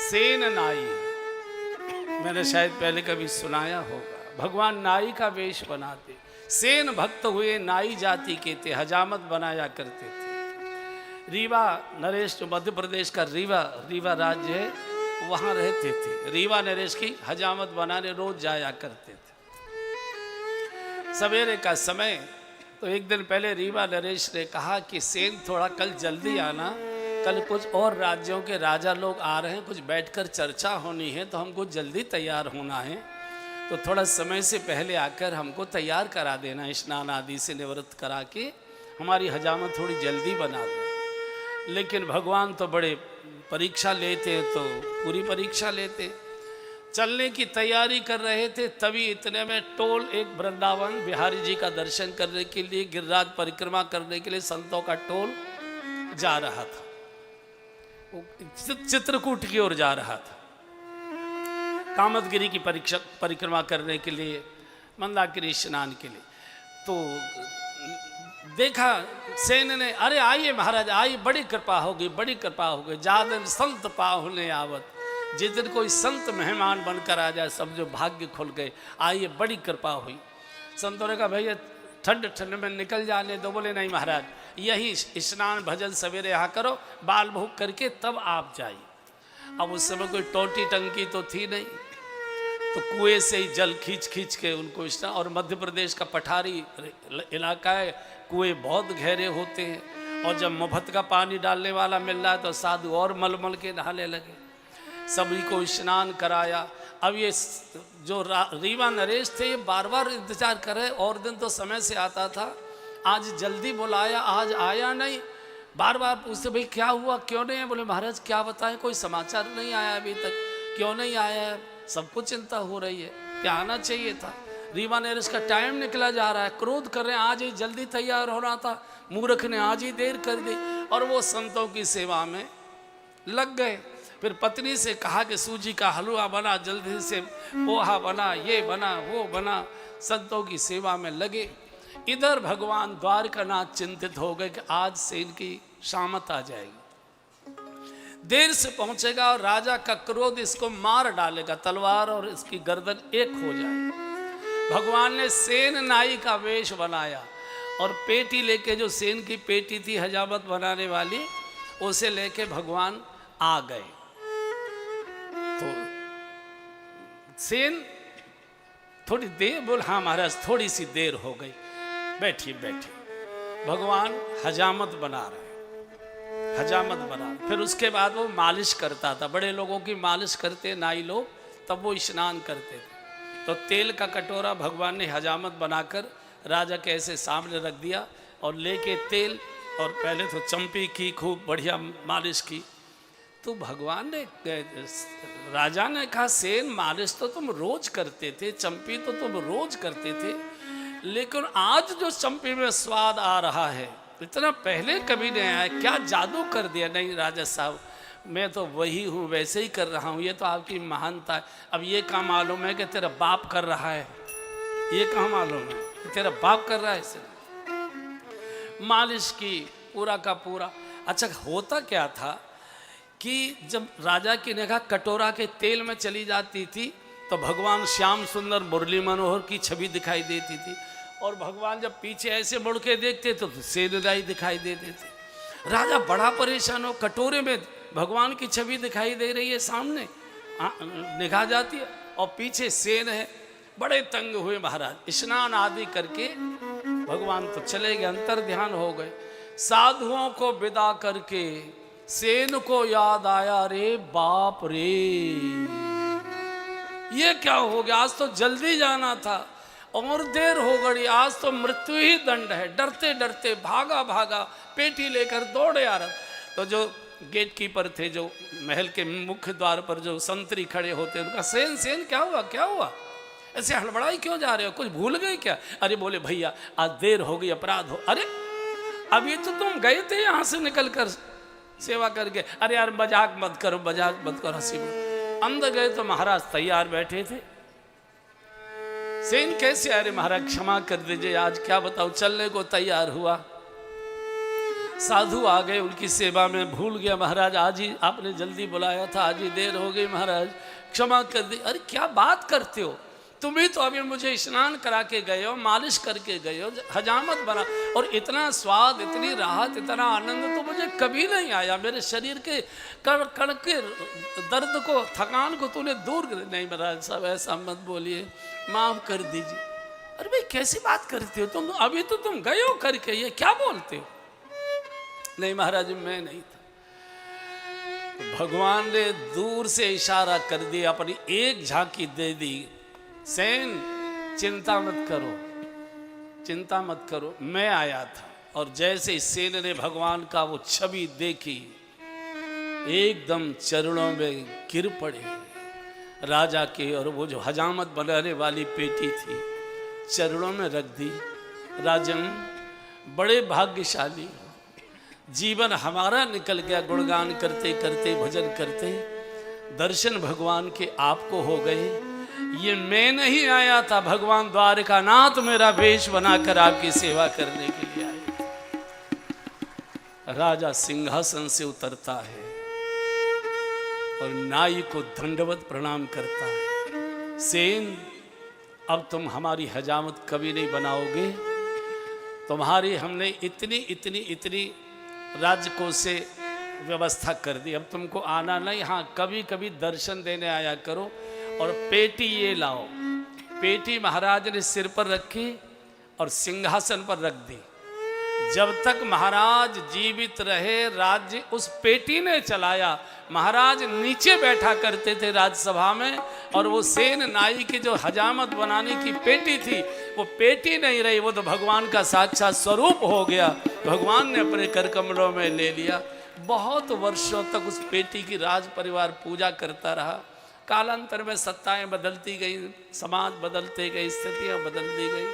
सेन नाई, मैंने शायद पहले कभी सुनाया होगा। भगवान नाई का वेश बनाते, सेन भक्त हुए नाई जाति के थे, हजामत बनाया करते थे। रीवा नरेश जो मध्य प्रदेश का रीवा राज्य है, वहाँ रहते थे। रीवा नरेश की हजामत बनाने रोज जाया करते थे। सवेरे का समय तो एक दिन पहले रीवा नरेश ने कहा कि सेन थोड़ा कल जल्दी आना, कल कुछ और राज्यों के राजा लोग आ रहे हैं, कुछ बैठकर चर्चा होनी है, तो हमको जल्दी तैयार होना है, तो थोड़ा समय से पहले आकर हमको तैयार करा देना, स्नान आदि से निवृत्त करा के हमारी हजामत थोड़ी जल्दी बना दो। लेकिन भगवान तो बड़े परीक्षा लेते, तो पूरी परीक्षा लेते। चलने की तैयारी कर रहे थे, तभी इतने में टोल एक वृंदावन बिहारी जी का दर्शन करने के लिए, गिरिराज परिक्रमा करने के लिए संतों का टोल जा रहा था, चित्रकूट की ओर जा रहा था, कामदगिरी की परिक्रमा करने के लिए, मंदाकिनी स्नान के लिए। तो देखा सेन ने, अरे आइए महाराज आइए, बड़ी कृपा होगी, बड़ी कृपा होगी, जादन संत पाहुने आवत, जिस दिन कोई संत मेहमान बनकर आ जाए सब जो भाग्य खुल गए, आइए बड़ी कृपा हुई। संतों ने कहा भैया ठंड ठंड में निकल जाने दो। बोले नहीं महाराज, यही स्नान भजन सवेरे यहाँ करो, बाल भूख करके तब आप जाइए। अब उस समय कोई टोटी टंकी तो थी नहीं, तो कुएं से ही जल खींच खींच के उनको स्नान, और मध्य प्रदेश का पठारी इलाका है, कुएं बहुत गहरे होते हैं, और जब मुफ्त का पानी डालने वाला मिल रहा है तो साधु और मलमल के नहाने लगे। सभी को स्नान कराया। अब ये जो रीवा नरेश थे, ये बार बार इंतजार कर रहे, और दिन तो समय से आता था, आज जल्दी बुलाया, आज आया नहीं। बार बार पूछते भाई क्या हुआ, क्यों नहीं है? बोले महाराज क्या बताएं, कोई समाचार नहीं आया अभी तक, क्यों नहीं आया है? सबको चिंता हो रही है, क्या आना चाहिए था। रीवा नरेश का टाइम निकला जा रहा है, क्रोध कर रहे हैं, आज ही जल्दी तैयार होना था, मूर्ख ने आज ही देर कर दी। और वो संतों की सेवा में लग गए। फिर पत्नी से कहा कि सूजी का हलवा बना, जल्दी से पोहा बना, ये बना वो बना, संतों की सेवा में लगे। इधर भगवान द्वारकानाथ चिंतित हो गए कि आज से इनकी शामत आ जाएगी, देर से पहुंचेगा और राजा का क्रोध इसको मार डालेगा, तलवार और इसकी गर्दन एक हो जाए। भगवान ने सेन नाई का वेश बनाया और पेटी लेके, जो सेन की पेटी थी हजामत बनाने वाली, उसे लेके भगवान आ गए। तो सेन थोड़ी देर, बोल हाँ महाराज थोड़ी सी देर हो गई, बैठिए बैठिए। भगवान हजामत बना रहे, हजामत बना रहे। फिर उसके बाद वो मालिश करता था, बड़े लोगों की मालिश करते नाई लोग, तब वो स्नान करते थे। तो तेल का कटोरा भगवान ने हजामत बनाकर राजा के ऐसे सामने रख दिया, और लेके तेल, और पहले तो चंपी की खूब बढ़िया मालिश की। तो भगवान ने, राजा ने कहा सेन मालिश तो तुम रोज करते थे, चंपी तो तुम रोज करते थे, लेकिन आज जो चंपी में स्वाद आ रहा है इतना पहले कभी नहीं आया, क्या जादू कर दिया? नहीं राजा साहब, मैं तो वही हूँ, वैसे ही कर रहा हूँ, ये तो आपकी महानता है। अब ये कहाँ मालूम है कि तेरा बाप कर रहा है, ये कहाँ मालूम है कि तेरा बाप कर रहा है? इसे मालिश की पूरा का पूरा। अच्छा, होता क्या था कि जब राजा की निगाह कटोरा के तेल में चली जाती थी, तो भगवान श्याम सुंदर मुरली मनोहर की छवि दिखाई देती थी, और भगवान जब पीछे ऐसे मुड़ के देखते तो सेन नाई दिखाई देते थे। राजा बड़ा परेशान हो, कटोरे में भगवान की छवि दिखाई दे रही है, सामने निगाह जाती है और पीछे सेन है। बड़े तंग हुए महाराज, स्नान आदि करके भगवान तो चले गए, अंतर ध्यान हो गए। साधुओं को विदा करके सेन को याद आया, रे बाप रे, ये क्या हो गया? आज तो जल्दी जाना था और देर हो गई, आज तो मृत्यु ही दंड है। डरते डरते भागा भागा, पेटी लेकर दौड़े आ रहा। तो जो गेट कीपर थे, जो महल के मुख्य द्वार पर जो संतरी खड़े होते, उनका सेन सेन क्या हुआ, क्या हुआ, ऐसे हड़बड़ाई क्यों जा रहे हो, कुछ भूल गए क्या? अरे बोले भैया आज देर हो गई, अपराध हो। अरे अभी तो तुम गए थे यहाँ से निकल कर सेवा करके। अरे यार मजाक मत करो, मजाक मत करो, हंसी मत। अंदर गए तो महाराज तैयार बैठे थे। सेन कैसे? अरे महाराज क्षमा कर दीजिए, आज क्या बताओ, चलने को तैयार हुआ। साधु आ गए उनकी सेवा में, भूल गया महाराज आज ही आपने जल्दी बुलाया था, आज ही देर हो गई महाराज, क्षमा कर दी। अरे क्या बात करते हो, तुम ही तो अभी मुझे स्नान करा के गए हो, मालिश करके गए हो, हजामत बना, और इतना स्वाद, इतनी राहत, इतना आनंद तो मुझे कभी नहीं आया। मेरे शरीर के कण कण के दर्द को, थकान को तूने दूर कर। नहीं महाराज साहब ऐसा मत बोलिए, माफ़ कर दीजिए। अरे भाई कैसी बात करते हो तुम, अभी तो तुम गए हो करके, ये क्या बोलते हो? नहीं महाराज मैं नहीं था। तो भगवान ने दूर से इशारा कर दिया, अपनी एक झांकी दे दी, सेन चिंता मत करो, चिंता मत करो, मैं आया था। और जैसे सेन ने भगवान का वो छवि देखी, एकदम चरणों में गिर पड़े राजा के, और वो जो हजामत बनाने वाली पेटी थी चरणों में रख दी। राजन बड़े भाग्यशाली, जीवन हमारा निकल गया गुणगान करते करते, भजन करते, दर्शन भगवान के आपको हो गए। ये मैं नहीं आया था, भगवान द्वारकानाथ मेरा वेश बनाकर आपकी सेवा करने के लिए आए। राजा सिंहासन से उतरता है और नाई को दंडवत प्रणाम करता है। सेन अब तुम हमारी हजामत कभी नहीं बनाओगे, तुम्हारी हमने इतनी इतनी इतनी राजकोष से व्यवस्था कर दी, अब तुमको आना नहीं, हाँ कभी कभी दर्शन देने आया करो। और पेटी ये लाओ। पेटी महाराज ने सिर पर रखी और सिंहासन पर रख दी। जब तक महाराज जीवित रहे राज्य उस पेटी ने चलाया। महाराज नीचे बैठा करते थे राजसभा में, और वो सेन नाई की जो हजामत बनाने की पेटी थी, वो पेटी नहीं रही, वो तो भगवान का साक्षात स्वरूप हो गया। भगवान ने अपने कर कमलों में ले लिया। बहुत वर्षों तक उस पेटी की राज परिवार पूजा करता रहा। कालांतर में सत्ताएं बदलती गई, समाज बदलते गए, स्थितियां बदलती गई।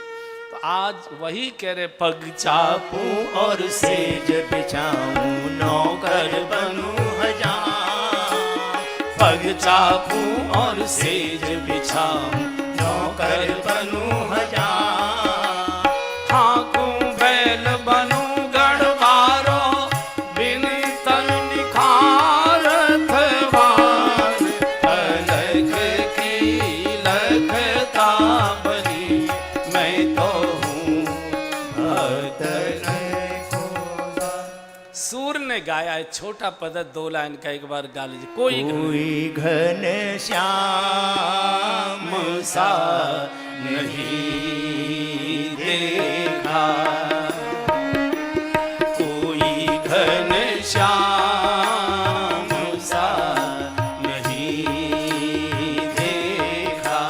तो आज वही कह रहे, पग चापूं और सेज बिछाऊं, नौकर बनूं हजार। पग चापूं और सेज बिछाऊं, नौकर बनूं हजार। हाँकूं बैल बनूं गढ़वारो, बिन तन निखारत वार। अलख की लखता बनी, मैं तो हूँ सूर ने गाया है छोटा पद, 2 लाइन का, एक बार गा लीजिए। कोई घन श्याम सा नहीं देखा, कोई घन श्याम सा नहीं देखा।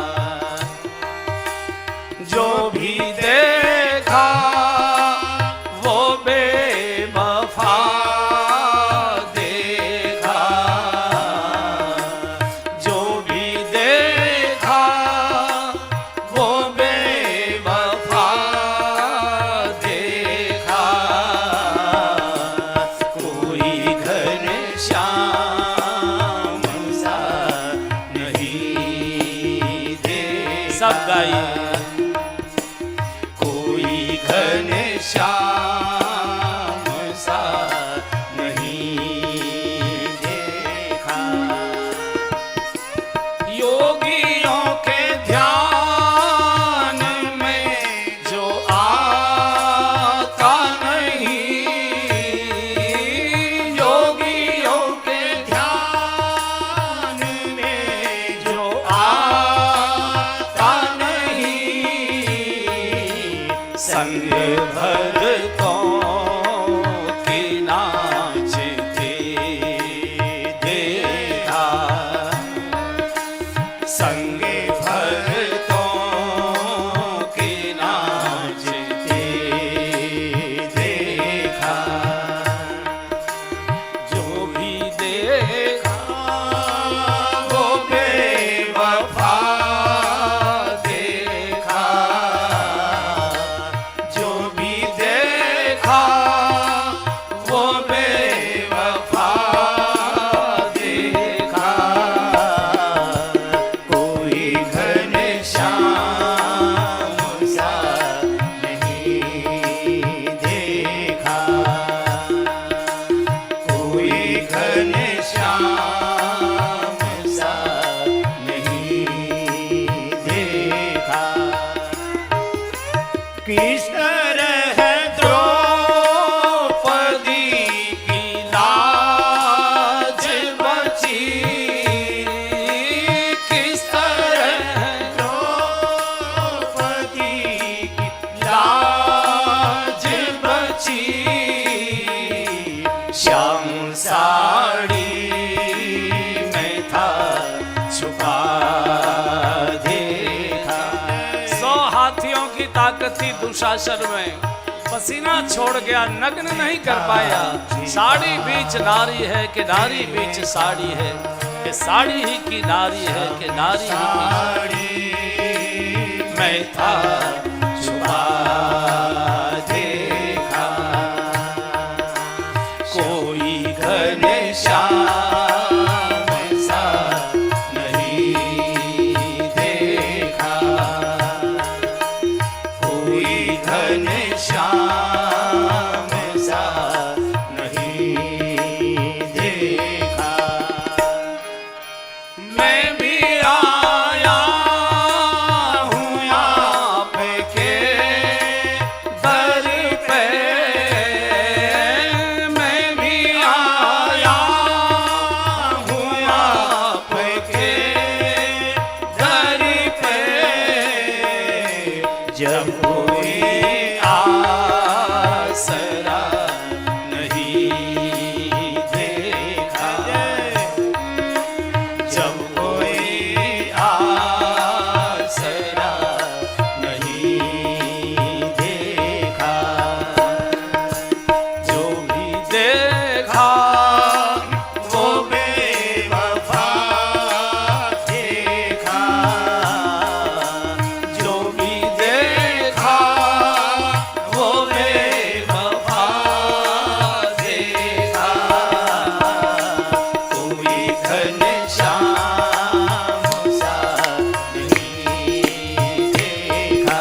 जो भी देखा वो बेवफा देखा, जो भी देखा वो बेवफा ताकत थी दुशासन में, पसीना छोड़ गया, नग्न नहीं कर पाया। साड़ी बीच नारी है कि नारी बीच साड़ी है, कि साड़ी ही की नारी है कि नारी ही की। मैं था छुपा देखा कोई घनश्याम सा नहीं देखा, कोई घनश्याम सा नहीं देखा। मैं भी आया हूँ आपके दर पे, मैं भी आया हूँ आपके दर पे। जब कोई आसरा नहीं देखा, जब कोई आसरा नहीं देखा, जो भी देखा वो बेवफा देखा, जो भी देखा वो बेवफा देखा। कोई घनश्याम सा नहीं देखा,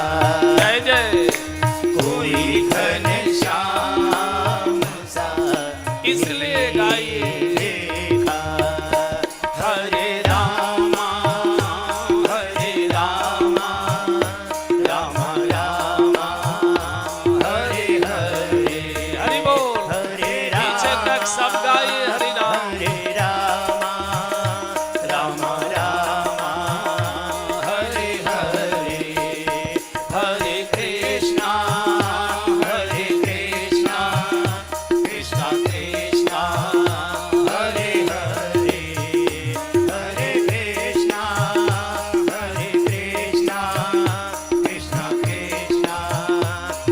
जय जय। कोई घनश्याम सा इसलिए गाइए देखा। हरे रामा रामा रामा हरे हरे, हरि बोल। हरे पीछे तक सब गाइए हरि नाम। हरे रामा रामा रामा हरे हरे, हरे कृष्णा कृष्णा कृष्णा हरे हरे, हरे कृष्णा कृष्णा कृष्णा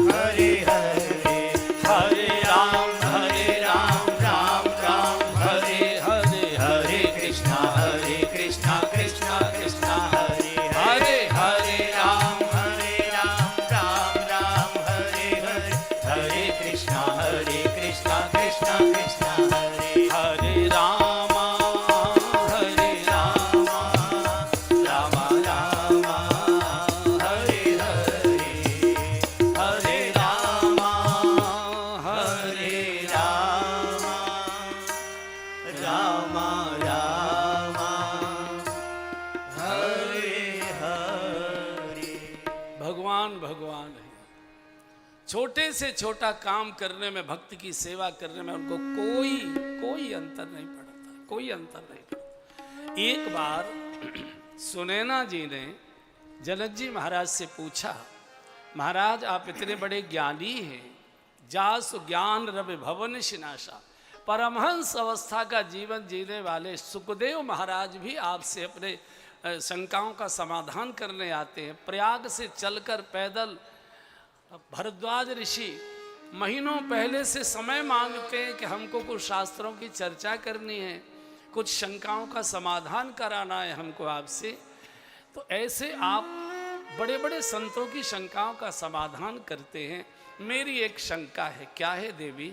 हरे हरे, हरे राम राम राम हरे हरे, हरे कृष्णा कृष्णा कृष्णा हरे हरे, हरे राम राम राम हरे हरे, हरे कृष्णा कृष्णा कृष्णा हरे हरे, राम रामा हरे हरे, हरे रामा रामा हरे हरे। भगवान भगवान है। छोटे से छोटा काम करने में, भक्त की सेवा करने में उनको कोई अंतर नहीं पड़ता, कोई अंतर नहीं पड़ता। एक बार सुनैना जी ने जनक जी महाराज से पूछा, महाराज आप इतने बड़े ज्ञानी हैं, जासु ज्ञान रवि भवन शिनाशा, परमहंस अवस्था का जीवन जीने वाले सुखदेव महाराज भी आपसे अपने शंकाओं का समाधान करने आते हैं। प्रयाग से चलकर पैदल भरद्वाज ऋषि महीनों पहले से समय मांगते हैं कि हमको कुछ शास्त्रों की चर्चा करनी है, कुछ शंकाओं का समाधान कराना है हमको आपसे। तो ऐसे आप बड़े बड़े संतों की शंकाओं का समाधान करते हैं। मेरी एक शंका है। क्या है देवी?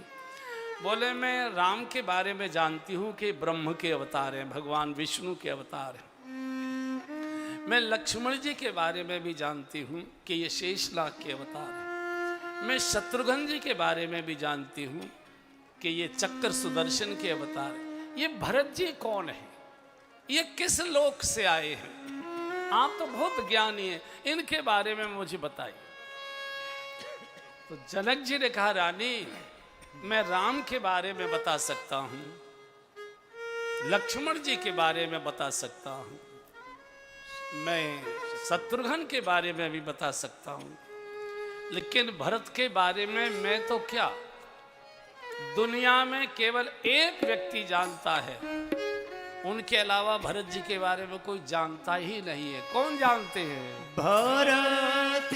बोले मैं राम के बारे में जानती हूँ कि ब्रह्म के अवतार हैं, भगवान विष्णु के अवतार हैं। मैं लक्ष्मण जी के बारे में भी जानती हूँ कि ये शेषनाग के अवतार हैं। मैं शत्रुघ्न जी के बारे में भी जानती हूँ कि ये चक्र सुदर्शन के अवतार हैं। ये भरत जी कौन है? ये किस लोक से आए हैं? आप तो बहुत ज्ञानी हैं, इनके बारे में मुझे बताइए। तो जनक जी ने कहा, रानी मैं राम के बारे में बता सकता हूँ, लक्ष्मण जी के बारे में बता सकता हूँ, मैं शत्रुघ्न के बारे में भी बता सकता हूँ, लेकिन भरत के बारे में मैं तो क्या, दुनिया में केवल एक व्यक्ति जानता है, उनके अलावा भरत जी के बारे में कोई जानता ही नहीं है। कौन जानते हैं? भरत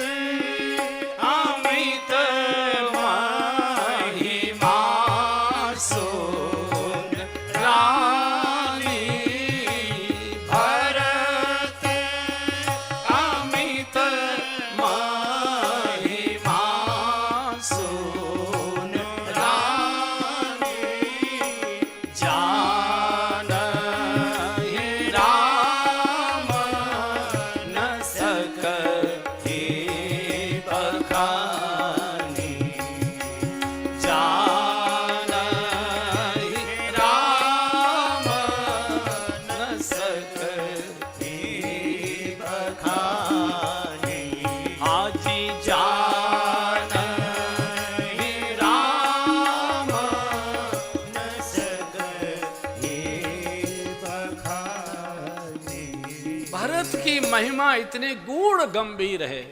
भरत की महिमा इतनी गूढ़ गंभीर है।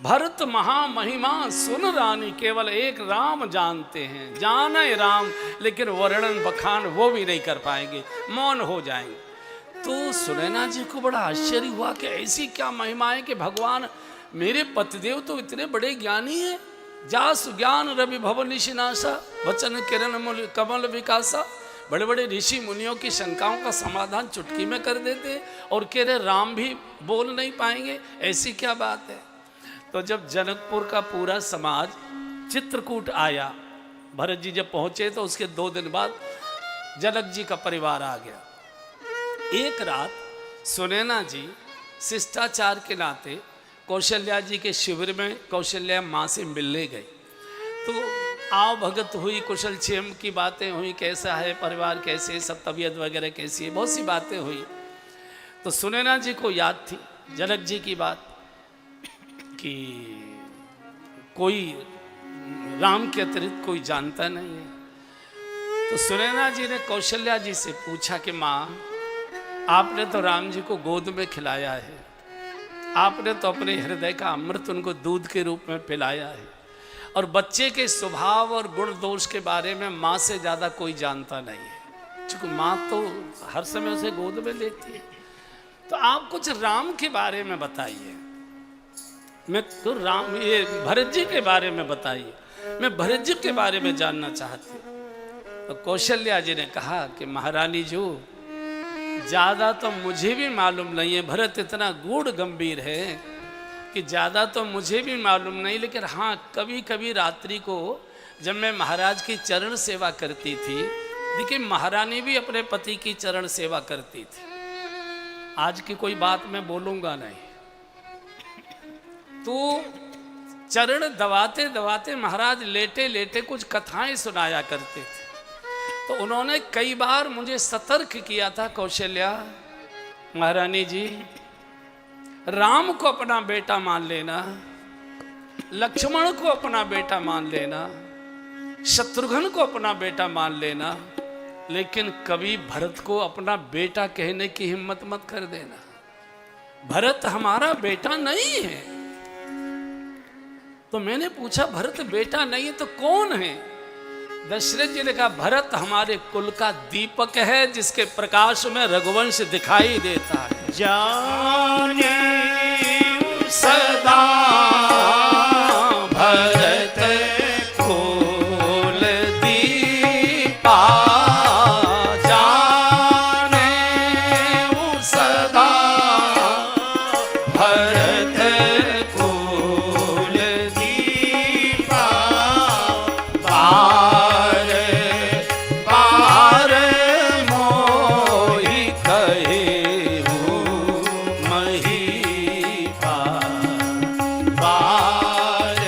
भरत महामहिमा सुन रानी, केवल एक राम जानते हैं। जाने राम, लेकिन वर्णन बखान वो भी नहीं कर पाएंगे, मौन हो जाएंगे। तो सुनैना जी को बड़ा आश्चर्य हुआ कि ऐसी क्या महिमा है कि भगवान मेरे पतिदेव तो इतने बड़े ज्ञानी हैं। जास ज्ञान रवि भवन निशिनाशा, वचन किरण मूल कमल विकासा। बड़े बड़े ऋषि मुनियों की शंकाओं का समाधान चुटकी में कर देते, और कह रहे राम भी बोल नहीं पाएंगे, ऐसी क्या बात है। तो जब जनकपुर का पूरा समाज चित्रकूट आया, भरत जी जब पहुंचे तो उसके 2 दिन बाद जनक जी का परिवार आ गया। एक रात सुनैना जी शिष्टाचार के नाते कौशल्या जी के शिविर में कौशल्या माँ से मिलने गई। तो आओ भगत हुई, कुशल क्षेम की बातें हुई, कैसा है परिवार, कैसे सब तबीयत वगैरह कैसी है, बहुत सी बातें हुई। तो सुनैना जी को याद थी जनक जी की बात कि कोई राम के अतिरिक्त कोई जानता नहीं है। तो सुनैना जी ने कौशल्या जी से पूछा कि माँ, आपने तो राम जी को गोद में खिलाया है, आपने तो अपने हृदय का अमृत उनको दूध के रूप में पिलाया है, और बच्चे के स्वभाव और गुण दोष के बारे में माँ से ज़्यादा कोई जानता नहीं है, क्योंकि माँ तो हर समय उसे गोद में लेती है। तो आप कुछ राम के बारे में बताइए, मैं तो राम, ये भरत जी के बारे में बताइए, मैं भरत जी के बारे में जानना चाहती हूँ। तो कौशल्या जी ने कहा कि महारानी जो ज़्यादा तो मुझे भी मालूम नहीं है, भरत इतना गूढ़ गंभीर है कि ज़्यादा तो मुझे भी मालूम नहीं, लेकिन हाँ कभी कभी रात्रि को जब मैं महाराज की चरण सेवा करती थी, देखिए महारानी भी अपने पति की चरण सेवा करती थी। आज की कोई बात मैं बोलूँगा नहीं। तो चरण दबाते दबाते महाराज लेटे लेटे कुछ कथाएं सुनाया करते थे। तो उन्होंने कई बार मुझे सतर्क किया था, कौशल्या महारानी जी, राम को अपना बेटा मान लेना, लक्ष्मण को अपना बेटा मान लेना, शत्रुघ्न को अपना बेटा मान लेना, लेकिन कभी भरत को अपना बेटा कहने की हिम्मत मत कर देना। भरत हमारा बेटा नहीं है। तो मैंने पूछा भरत बेटा नहीं है तो कौन है? दशरथ जी ने कहा भरत हमारे कुल का दीपक है, जिसके प्रकाश में रघुवंश दिखाई देता है। जाने सदा भरत कुल दीपा, जाने सदा भरत कुल दीपा, बार बार मोहि कहेहु महीपा, बार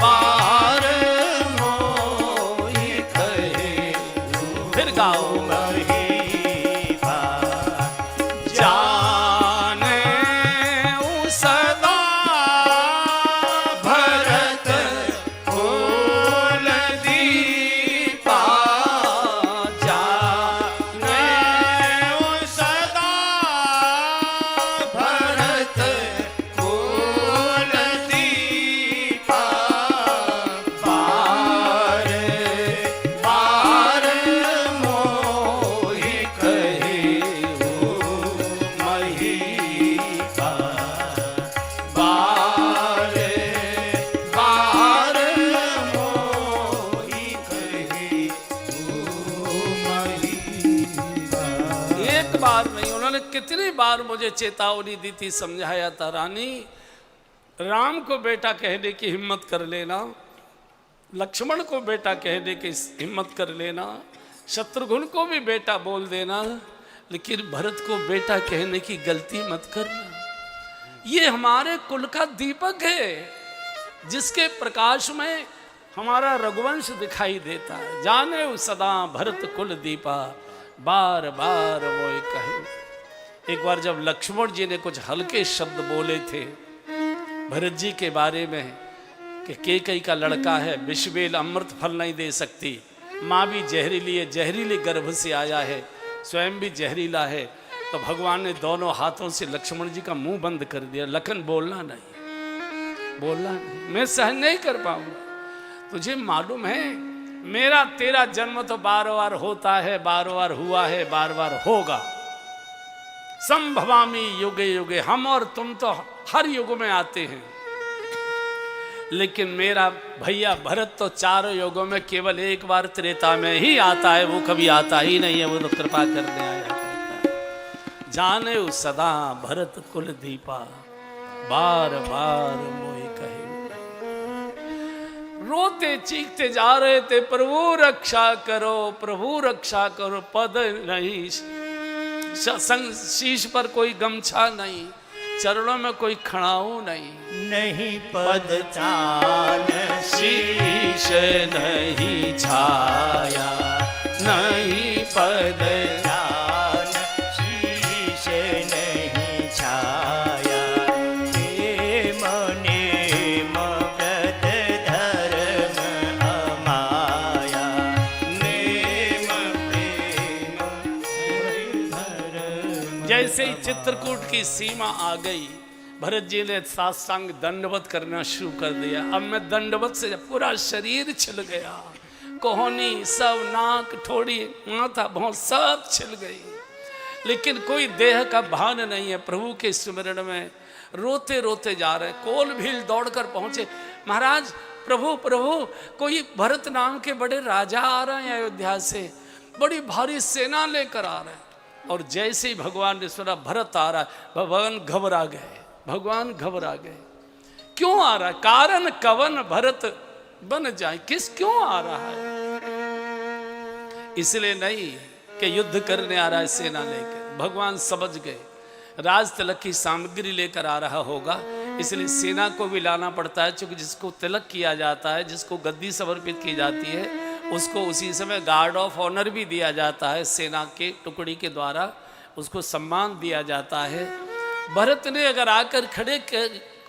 बार मोहि कहेहु फिर गाओ महीपा, जाने सदा भरत कुल दीपा, जाने सदा भरत कुल दीपा, बार बार मोहि कहेहु महीपा, बार बार मोहि कहेहु महीपा। एक बार नहीं, उन्होंने कितनी बार मुझे चेतावनी दी थी, समझाया था, रानी राम को बेटा कहने की हिम्मत कर लेना, लक्ष्मण को बेटा कहने की हिम्मत कर लेना, शत्रुघ्न को भी बेटा बोल देना, लेकिन भरत को बेटा कहने की गलती मत करना। ये हमारे कुल का दीपक है, जिसके प्रकाश में हमारा रघुवंश दिखाई देता है। जाने सदा भरत कुल दीपा, बार बार वो कहे। एक बार जब लक्ष्मण जी ने कुछ हल्के शब्द बोले थे भरत जी के बारे में कि केकई का लड़का है, विषबेल अमृत फल नहीं दे सकती, माँ भी जहरीली है, जहरीले गर्भ से आया है, स्वयं भी जहरीला है, तो भगवान ने दोनों हाथों से लक्ष्मण जी का मुंह बंद कर दिया। लखन बोलना नहीं, बोलना नहीं, मैं सहन नहीं कर पाऊंगा। तुझे मालूम है मेरा तेरा जन्म तो बार बार होता है, बार बार हुआ है, बार बार होगा। संभवामी युगे युगे, हम और तुम तो हर युग में आते हैं, लेकिन मेरा भैया भरत तो चारों युगों में केवल एक बार त्रेता में ही आता है, वो कभी आता ही नहीं है, वो तो कृपा करने आया करता है। जाने सदा भरत कुल दीपा, बार बार मोहि कहे। रोते चीखते जा रहे थे, प्रभु रक्षा करो, प्रभु रक्षा करो। पद नहीं, शीश पर कोई गमछा नहीं, चरणों में कोई खड़ाऊ नहीं, नहीं पद चान शीश नहीं छाया, नहीं पद चान शीश नहीं छाया। प्रेम नेम व्रत धर्म अमाया, नेम प्रेम धर्म। जैसे ही चित्रकूट की सीमा आ गई, भरत जी ने साष्टांग दंडवत करना शुरू कर दिया। अब मैं दंडवत से पूरा शरीर छिल गया, कोहनी सब, नाक ठोड़ी माथा बहुत सब छिल गई, लेकिन कोई देह का भान नहीं है। प्रभु के स्मरण में रोते रोते जा रहे। कोल भील दौड़कर पहुंचे, महाराज प्रभु प्रभु, कोई भरत नाम के बड़े राजा आ रहे हैं अयोध्या से, बड़ी भारी सेना लेकर आ रहे हैं। और जैसे ही भगवान ने सुना भरत आ रहा है, भगवान घबरा गए, भगवान घबरा गए। क्यों आ रहा है? कारण कवन भरत बन जाए, किस क्यों आ रहा है? इसलिए नहीं कि युद्ध करने आ रहा है सेना लेकर, भगवान समझ गए राज तिलक की सामग्री लेकर आ रहा होगा, इसलिए सेना को भी लाना पड़ता है। क्योंकि जिसको तिलक किया जाता है, जिसको गद्दी समर्पित की जाती है, उसको उसी समय गार्ड ऑफ ऑनर भी दिया जाता है, सेना के टुकड़ी के द्वारा उसको सम्मान दिया जाता है। भरत ने अगर आकर खड़े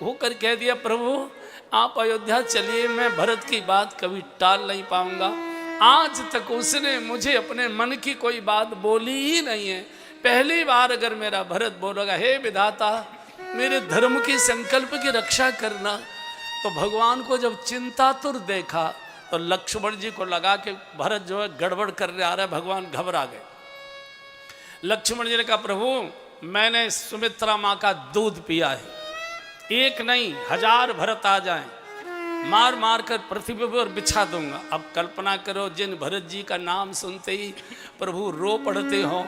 होकर कह दिया, प्रभु आप अयोध्या चलिए, मैं भरत की बात कभी टाल नहीं पाऊंगा। आज तक उसने मुझे अपने मन की कोई बात बोली ही नहीं है, पहली बार अगर मेरा भरत बोलेगा, हे विधाता मेरे धर्म की संकल्प की रक्षा करना। तो भगवान को जब चिंतातुर देखा तो लक्ष्मण जी को लगा कि भरत जो है गड़बड़ करने आ रहा है, भगवान घबरा गए। लक्ष्मण जी ने कहा, प्रभु मैंने सुमित्रा माँ का दूध पिया है, एक नहीं 1000 भरत आ जाएं, मार मार कर पृथ्वी पर बिछा दूंगा। अब कल्पना करो, जिन भरत जी का नाम सुनते ही प्रभु रो पड़ते हो,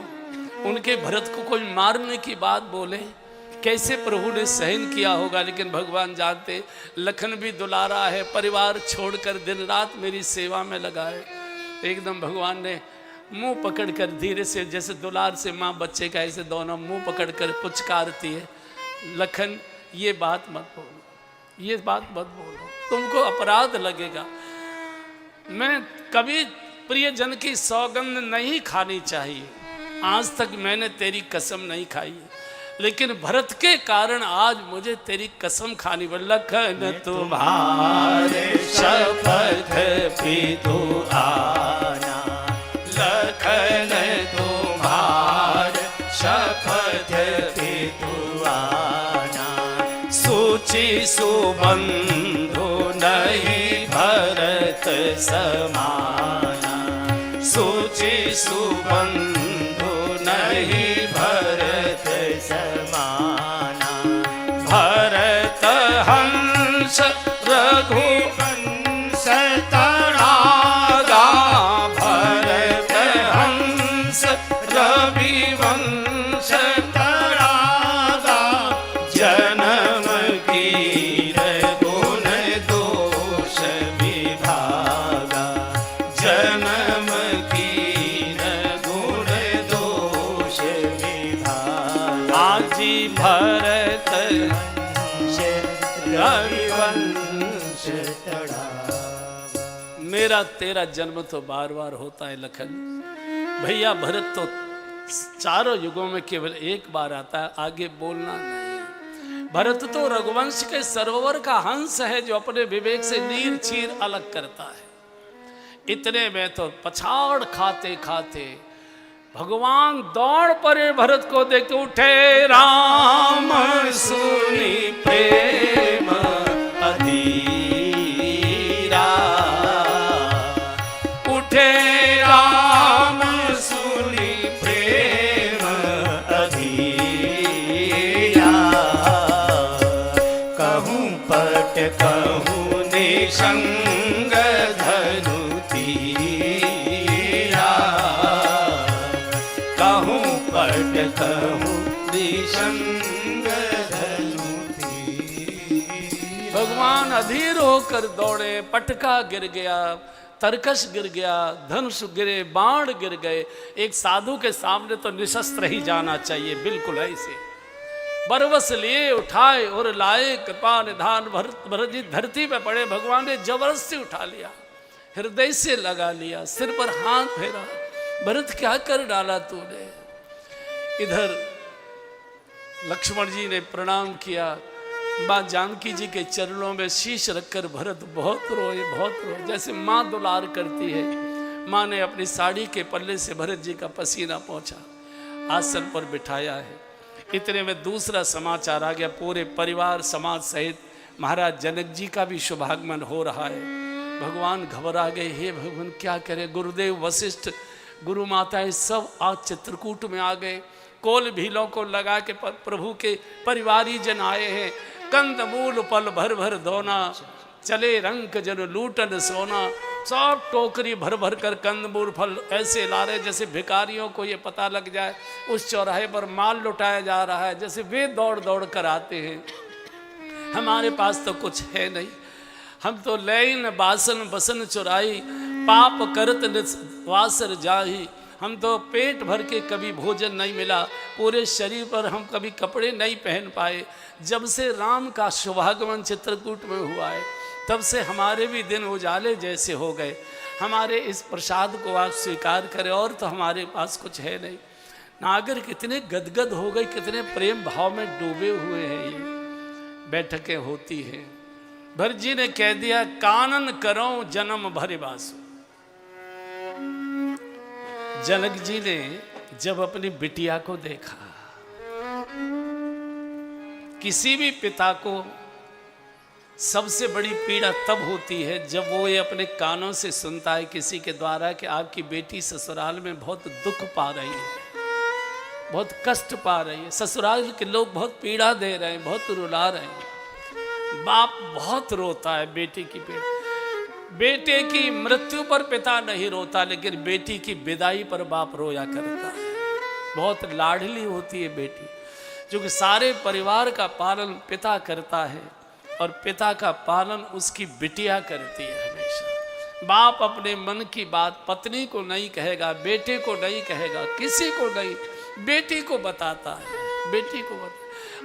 उनके भरत को कोई मारने की बात बोले, कैसे प्रभु ने सहन किया होगा। लेकिन भगवान जानते, लखन भी दुलारा है, परिवार छोड़कर दिन रात मेरी सेवा में लगा है। एकदम भगवान ने मुंह पकड़कर धीरे से, जैसे दुलार से माँ बच्चे का, ऐसे दोनों मुंह पकड़कर पुचकारती है, लखन ये बात मत बोलो, ये बात मत बोलो, तुमको अपराध लगेगा। मैं कभी प्रियजन की सौगंध नहीं खानी चाहिए, आज तक मैंने तेरी कसम नहीं खाई है, लेकिन भरत के कारण आज मुझे तेरी कसम खानी पड़ी। लखन तुम्हारे शपथ भी तो आना, लखन तुम्हारे शपथ भी तो आना। सूचि सुबंधु नहीं भरत समाना, सूचि सुबंधु नहीं भरत समाना। भरत हंस रघुवंश तड़ागा, भरत हंस रविवंश तड़ागा। जन्म की गुण दोष विभागा, जन्म की गुण दोष विभागा। आजी भरत रविवंश तड़ागा। मेरा तेरा जन्म तो बार बार होता है लखन, भैया भरत तो चारों युगों में केवल एक बार आता है, आगे बोलना नहीं। भरत तो रघुवंश के सरोवर का हंस है, जो अपने विवेक से नीर चीर अलग करता है। इतने में तो पछाड़ खाते खाते भगवान दौड़ पड़े भरत को देख के, उठे राम सुनी प्रेम अधीरा, उठे राम सुनी प्रेम अधीरा, कहूँ पट कहूँ निशंग धनु तीरा, कहूँ पट कहूँ निशंग धनु तीरा। भगवान अधीर होकर दौड़े, पटका गिर गया, तरकश गिर गया, धनुष गिरे, बाण गिर गए। एक साधु के सामने तो निशस्त्र ही जाना चाहिए, बिल्कुल ऐसे बरवस लिए उठाए और लाए, कृपा निधान भरत जी धरती पे पड़े। भगवान ने जबरदस्ती उठा लिया, हृदय से लगा लिया, सिर पर हाथ फेरा, भरत क्या कर डाला तूने। इधर लक्ष्मण जी ने प्रणाम किया, माँ जानकी जी के चरणों में शीश रखकर भरत बहुत रोए, बहुत रोए, जैसे माँ दुलार करती है। माँ ने अपनी साड़ी के पल्ले से भरत जी का पसीना पोंछा, आसन पर बिठाया है। इतने में दूसरा समाचार आ गया, पूरे परिवार समाज सहित महाराज जनक जी का भी शुभागमन हो रहा है। भगवान घबरा गए, हे भगवान क्या करें। गुरुदेव वशिष्ठ गुरु माताएं सब आज चित्रकूट में आ गए, कोल भीलों को लगा के प्रभु के परिवारी जन आए हैं। कंद मूल पल भर भर दोना, चले रंक जन लूटन सोना। सब टोकरी भर भर कर कंदमूल फल ऐसे ला रहे जैसे भिखारियों को ये पता लग जाए उस चौराहे पर माल लुटाया जा रहा है, जैसे वे दौड़ दौड़ कर आते हैं। हमारे पास तो कुछ है नहीं, हम तो लैन बासन बसन चुराई, पाप करत वासर जाही। हम तो पेट भर के कभी भोजन नहीं मिला, पूरे शरीर पर हम कभी कपड़े नहीं पहन पाए। जब से राम का शुभागमन चित्रकूट में हुआ है तब से हमारे भी दिन उजाले जैसे हो गए। हमारे इस प्रसाद को आप स्वीकार करें, और तो हमारे पास कुछ है नहीं। नागर कितने गदगद हो गए, कितने प्रेम भाव में डूबे हुए हैं। ये बैठकें होती हैं। भरत जी ने कह दिया, कानन करो जन्म भरे बासु। जनक जी ने जब अपनी बिटिया को देखा, किसी भी पिता को सबसे बड़ी पीड़ा तब होती है जब वो ये अपने कानों से सुनता है किसी के द्वारा कि आपकी बेटी ससुराल में बहुत दुख पा रही है, बहुत कष्ट पा रही है, ससुराल के लोग बहुत पीड़ा दे रहे हैं, बहुत रुला रहे हैं। बाप बहुत रोता है बेटी की पीड़ा। बेटे की मृत्यु पर पिता नहीं रोता, लेकिन बेटी की विदाई पर बाप रोया करता है। बहुत लाडली होती है बेटी, जो कि सारे परिवार का पालन पिता करता है और पिता का पालन उसकी बिटिया करती है हमेशा। बाप अपने मन की बात पत्नी को नहीं कहेगा, बेटे को नहीं कहेगा, किसी को नहीं, बेटी को बताता है, बेटी को बता।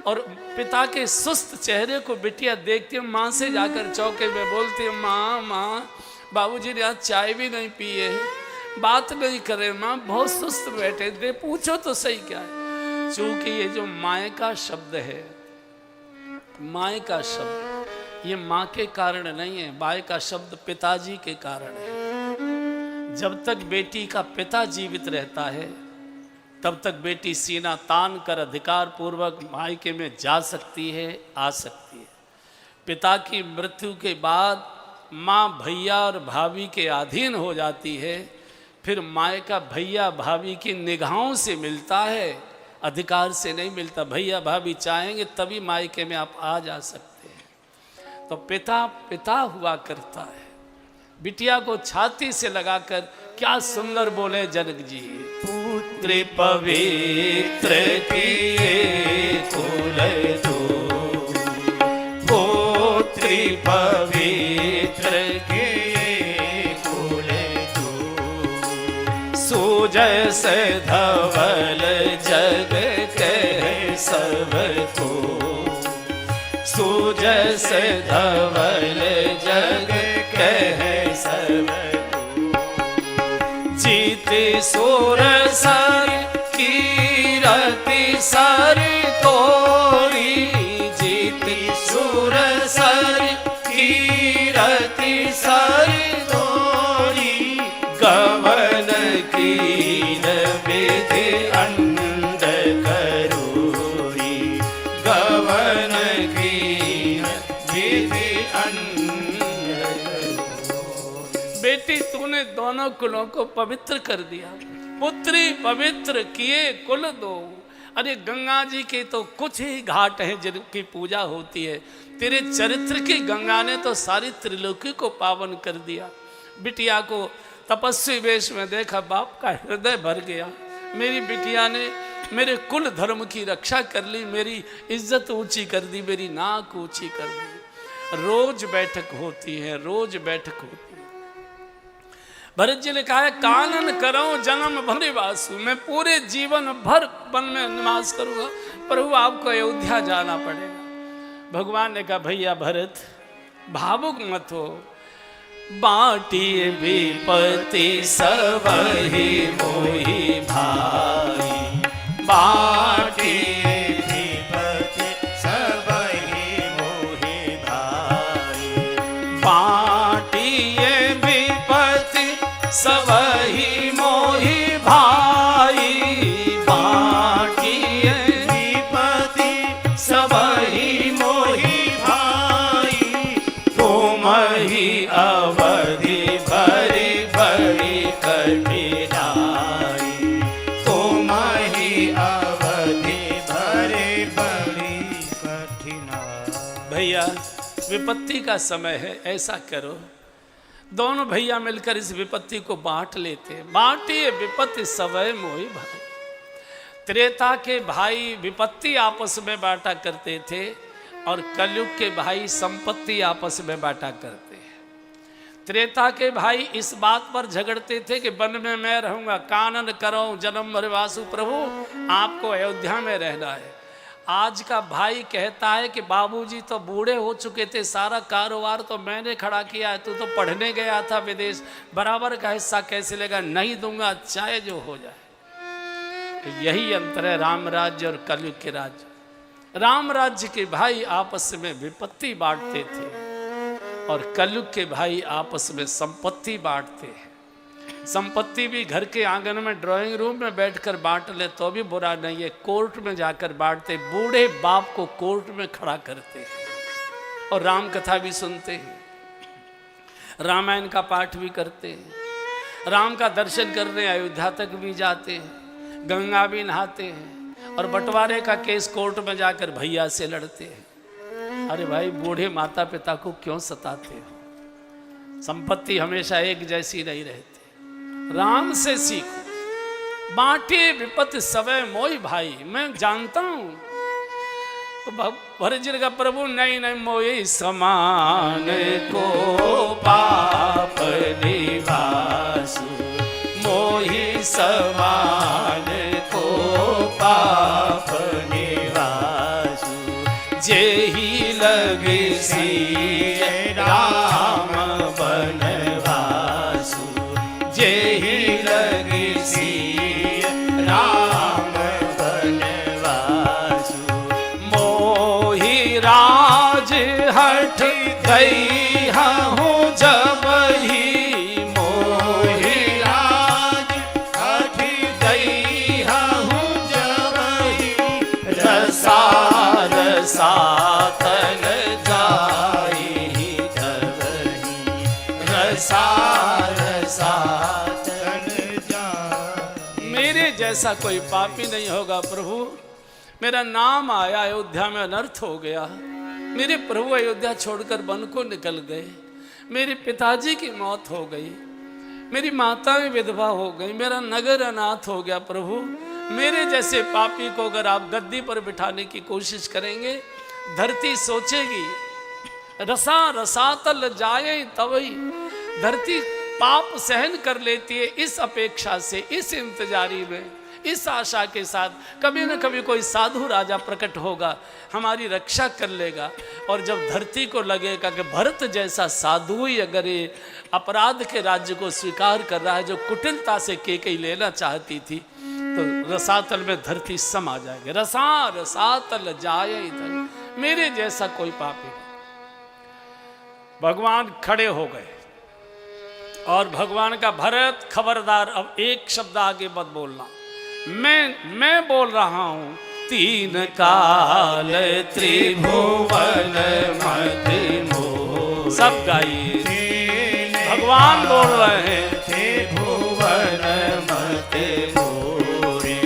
और पिता के सुस्त चेहरे को बिटिया देखती है, माँ से जाकर चौके में बोलती है, माँ माँ बाबूजी ने आज चाय भी नहीं पी है, बात नहीं करे, माँ बहुत सुस्त बैठे, दे पूछो तो सही क्या है। चूंकि ये जो माँ का शब्द है, माँ का शब्द ये माँ के कारण नहीं है, माँ का शब्द पिताजी के कारण है। जब तक बेटी का पिता जीवित रहता है तब तक बेटी सीना तान कर अधिकार पूर्वक मायके में जा सकती है, आ सकती है। पिता की मृत्यु के बाद माँ भैया और भाभी के अधीन हो जाती है, फिर माँ का भैया भाभी की निगाहों से मिलता है, अधिकार से नहीं मिलता। भैया भाभी चाहेंगे तभी मायके में आप आ जा सकते हैं। तो पिता पिता हुआ करता है। बिटिया को छाती से लगाकर क्या सुंदर बोले जनक जी, पुत्र पवित्र किए कुल दो, पुत्री पवित्र किए कुल दो, सुजस धवल जग कह सबको, सुजस धवल जग कह सबको, जीते सुर सर कीरति सर तोरी, जीते सुर सर कीरति सर तोरी, गवन कीन विधि दोनों कुलों को पवित्र कर दिया। पुत्री पवित्र किए कुल दो। अरे गंगा जी के तो कुछ ही घाट हैं जिनकी पूजा होती है, तेरे चरित्र की गंगा ने तो सारी त्रिलोकी को पावन कर दिया। बिटिया को तपस्वी वेश में देखा, बाप का हृदय भर गया। मेरी बिटिया ने मेरे कुल धर्म की रक्षा कर ली, मेरी इज्जत ऊंची कर दी, मेरी नाक ऊंची कर दी। रोज बैठक होती है, रोज बैठक होती है। भरत जी ने कहा है, कानन करो जन्म भर वासु, मैं पूरे जीवन भर वन में निवास करूंगा, प्रभु आपको अयोध्या जाना पड़ेगा। भगवान ने कहा, भैया भरत भावुक मत हो, बाटिए विपत्ति सबहि मोहि भाई, बाटिए विपत्ति सबहि मोहि भाई, बाटिए विपत्ति सबहि मोहि भाई, बाटिए विपत्ति सबहि मोहि भाई, तुम ही अवधि भरी बड़ी कठिनाई, तुम ही अवधि भरी बड़ी कठिनाई। भैया विपत्ति का समय है, ऐसा करो दोनों भैया मिलकर इस विपत्ति को बांट लेते हैं। बांटिए विपत्ति सबहि मोहि भाई। त्रेता के भाई विपत्ति आपस में बांटा करते थे और कलयुग के भाई संपत्ति आपस में बांटा करते हैं। त्रेता के भाई इस बात पर झगड़ते थे कि वन में मैं रहूंगा, कानन करो जन्म भर वासु, प्रभु आपको अयोध्या में रहना है। आज का भाई कहता है कि बाबूजी तो बूढ़े हो चुके थे, सारा कारोबार तो मैंने खड़ा किया है, तू तो पढ़ने गया था विदेश, बराबर का हिस्सा कैसे लेगा, नहीं दूंगा चाहे जो हो जाए। तो यही अंतर है राम राज्य और कलयुग के राज्य। राम राज्य के भाई आपस में विपत्ति बांटते थे और कलयुग के भाई आपस में संपत्ति बांटते हैं। संपत्ति भी घर के आंगन में ड्राइंग रूम में बैठकर बांट ले तो भी बुरा नहीं है, कोर्ट में जाकर बांटते। बूढ़े बाप को कोर्ट में खड़ा करते हैं और राम कथा भी सुनते हैं, रामायण का पाठ भी करते हैं, राम का दर्शन करने अयोध्या तक भी जाते हैं, गंगा भी नहाते हैं और बंटवारे का केस कोर्ट में जाकर भैया से लड़ते हैं। अरे भाई बूढ़े माता पिता को क्यों सताते हो? संपत्ति हमेशा एक जैसी नहीं रहती। राम से सीखो, बांटे विपत्ति सबहि मोहि भाई। मैं जानता हूं तो भरत जी का प्रभु नहीं नहीं मोहि समान को पाप निवासु, मोहि समान को पाप निवासु, जेहि लगे सिय राम बनवासु, जेहि लगे सिय राम बनवासु, मोहि राज हठ गई हूँ जब ही, मोहि राज हठ गई हूँ जब ही, रसा रसातल जाई जब ही, रसा मेरे जैसा कोई पापी नहीं होगा प्रभु। मेरा नाम आया, अयोध्या में अनर्थ हो गया। मेरे प्रभु अयोध्या छोड़कर वन को निकल गए, मेरे पिताजी की मौत हो गई, मेरी माता भी विधवा हो गई, मेरा नगर अनाथ हो गया। प्रभु मेरे जैसे पापी को अगर आप गद्दी पर बिठाने की कोशिश करेंगे, धरती सोचेगी, रसा रसातल जाए तवही। धरती पाप सहन कर लेती है इस अपेक्षा से, इस इंतजारी में, इस आशा के साथ कभी न कभी कोई साधु राजा प्रकट होगा, हमारी रक्षा कर लेगा। और जब धरती को लगेगा कि भरत जैसा साधु ही अगर ये अपराध के राज्य को स्वीकार कर रहा है, जो कुटिलता से केकई लेना चाहती थी, तो रसातल में धरती समा जाएगी। रसा रसातल जाए इधर, मेरे जैसा कोई पापी। भगवान खड़े हो गए और भगवान का, भरत खबरदार अब एक शब्द आगे मत बोलना, मैं बोल रहा हूं। तीन काल त्रिभुवन मति मोह, सब गाइए। भगवान बोल रहे हैं। थे भुवन मत भूरे,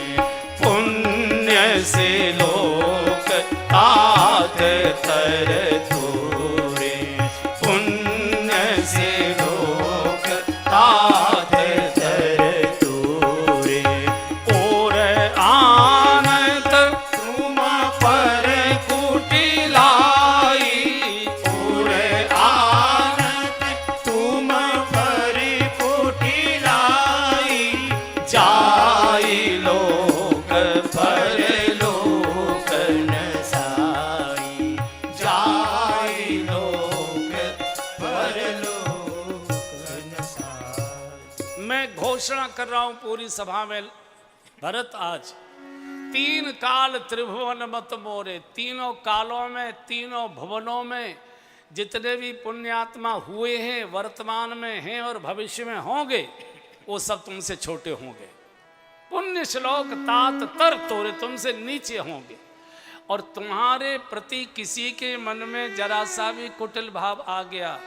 पुण्य से लोक तात तर तोरे, पुण्य से लोक तात तर तोरे। और आनंद तुम पर कुटिलाई, और आनंद तुम पर कुटिलाई, जाई लोक पर लोक नसाई, जाई लोक पर लोक नसाई। मैं घोषणा कर रहा हूं पूरी सभा में, भरत आज 3 काल त्रिभुवन मत मोरे, तीनों कालों में, तीनों भुवनों में जितने भी पुण्यात्मा हुए हैं, वर्तमान में हैं और भविष्य में होंगे, वो सब तुमसे छोटे होंगे। पुण्य श्लोक तात तर तोरे, तुमसे नीचे होंगे। और तुम्हारे प्रति किसी के मन में जरा सा भी कुटिल भाव आ गया,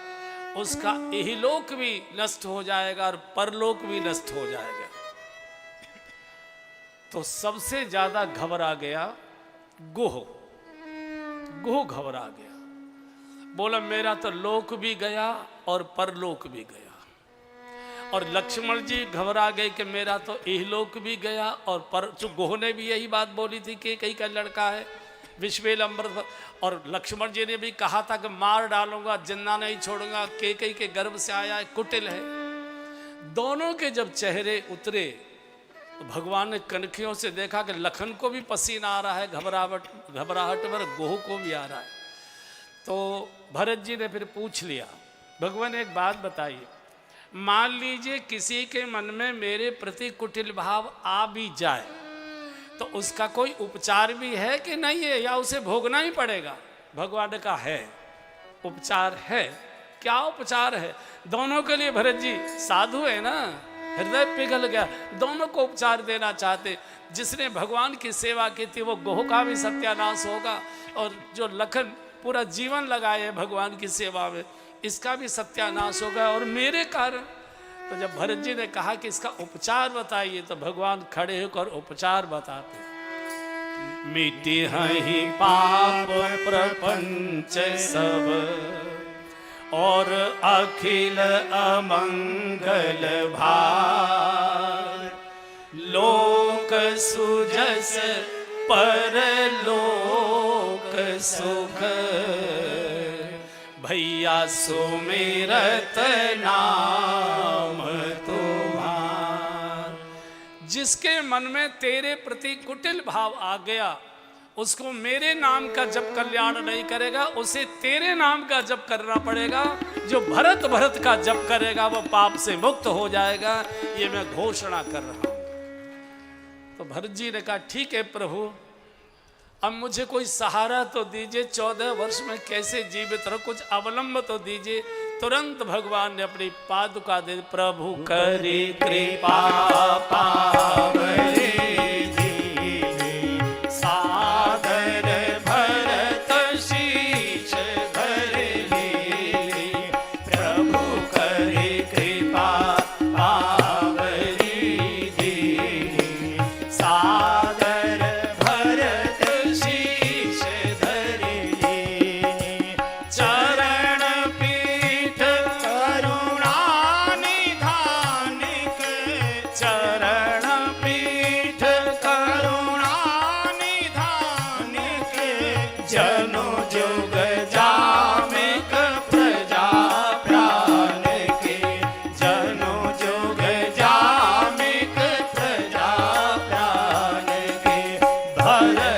उसका इहलोक भी नष्ट हो जाएगा और परलोक भी नष्ट हो जाएगा। तो सबसे ज्यादा घबरा गया गुह। गुह घबरा गया, बोला मेरा तो लोक भी गया और परलोक भी गया। और लक्ष्मण जी घबरा गए कि मेरा तो इहलोक भी गया और पर। गुह ने भी यही बात बोली थी कि कहीं का लड़का है विश्वेल अमृत, और लक्ष्मण जी ने भी कहा था कि मार डालूंगा, जिंदा नहीं छोड़ूंगा, केकई के गर्भ से आया है, कुटिल है। दोनों के जब चेहरे उतरे तो भगवान ने कनखियों से देखा कि लखन को भी पसीना आ रहा है, घबराहट पर गोह को भी आ रहा है। तो भरत जी ने फिर पूछ लिया, भगवान एक बात बताइए, मान लीजिए किसी के मन में मेरे प्रति कुटिल भाव आ भी जाए तो उसका कोई उपचार भी है कि नहीं है, या उसे भोगना ही पड़ेगा? भगवान ने कहा है, उपचार है। क्या उपचार है? दोनों के लिए भरत जी साधु है ना, हृदय पिघल गया, दोनों को उपचार देना चाहते। जिसने भगवान की सेवा की थी वो गोह का भी सत्यानाश होगा, और जो लखन पूरा जीवन लगाए भगवान की सेवा में, इसका भी सत्यानाश होगा, और मेरे कारण। तो जब भरत जी ने कहा कि इसका उपचार बताइए, तो भगवान खड़े होकर उपचार बताते, मिटी ही पाप प्रपंच सब और अखिल अमंगल भार, लोक सुजस परलोक सुख, भैया सुमिरत नाम तुम्हार। जिसके मन में तेरे प्रति कुटिल भाव आ गया, उसको मेरे नाम का जप कल्याण नहीं करेगा, उसे तेरे नाम का जप करना पड़ेगा। जो भरत का जप करेगा वो पाप से मुक्त हो जाएगा, ये मैं घोषणा कर रहा हूं। तो भरत जी ने कहा ठीक है प्रभु, अब मुझे कोई सहारा तो दीजिए, 14 वर्ष में कैसे जीवित रहो, कुछ अवलंब तो दीजिए। तुरंत भगवान ने अपनी पादुका दे, प्रभु करी कृपा पावरे भरत